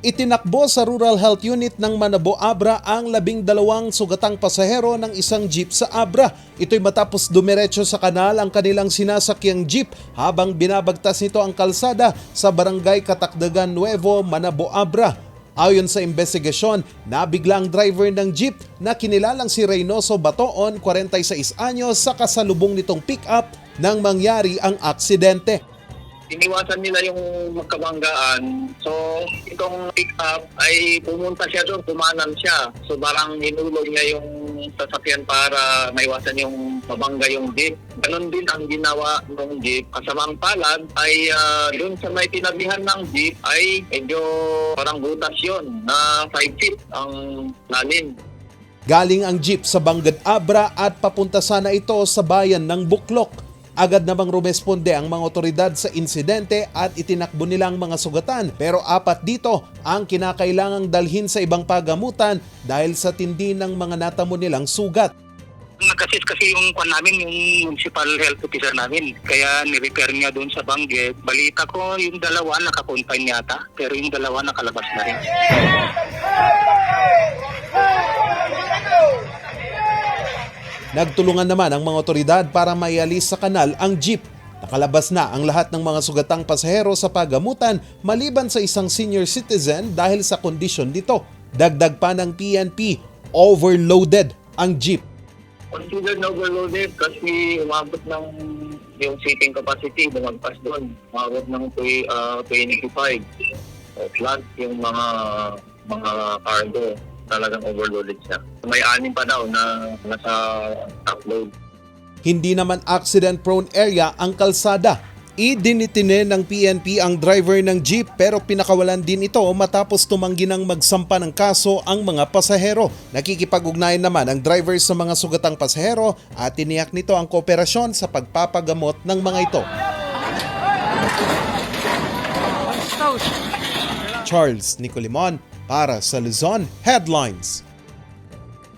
Itinakbo sa Rural Health Unit ng Manabo Abra ang 12 sugatang pasahero ng isang jeep sa Abra. Ito'y matapos dumiretso sa kanal ang kanilang sinasakyang jeep habang binabagtas nito ang kalsada sa Barangay Katakdagan Nuevo, Manabo Abra. Ayon sa investigasyon, nabigla ang driver ng jeep na kinilalang si Reynoso Batoon, 46 anyos, sa kasalubong nitong pick-up nang mangyari ang aksidente. Iniwasan nila yung magkabanggaan. So, itong pick-up ay pumunta siya doon, kumanan siya. So, parang hinulog niya yung sasakyan para maiwasan yung mabangga yung jeep. Ganon din ang ginawa ng jeep. Kasamang palad ay doon sa may tinabihan ng jeep ay medyo parang butas yun na 5 feet ang lalim. Galing ang jeep sa Bangged Abra at papunta sana ito sa bayan ng Buklok. Agad namang rumesponde ang mga otoridad sa insidente at itinakbo nilang mga sugatan, pero 4 dito ang kinakailangang dalhin sa ibang pagamutan dahil sa tindi ng mga natamo nilang sugat. Nag-assist kasi yung namin, yung municipal health officer namin. Kaya ni-repair niya doon sa Bangged. Balita ko yung dalawa naka-confine yata, pero yung dalawa nakalabas na rin. Nagtulungan naman ang mga otoridad para maialis sa kanal ang jeep. Nakalabas na ang lahat ng mga sugatang pasahero sa pagamutan maliban sa isang senior citizen dahil sa kondisyon nito. Dagdag pa ng PNP, overloaded ang jeep. Considered overloaded kasi umabot ng yung seating capacity, bumagpas doon. Umabot ng 25. Plus yung mga cargo, talagang overloaded siya. May 6 pa daw na nasa top load. Hindi naman accident-prone area ang kalsada. Idinitine ng PNP ang driver ng jeep pero pinakawalan din ito matapos tumanggi ng magsampa ng kaso ang mga pasahero. Nakikipag-ugnayan naman ang driver sa mga sugatang pasahero at tiniyak nito ang kooperasyon sa pagpapagamot ng mga ito. Charles Nicolimon para sa Luzon Headlines.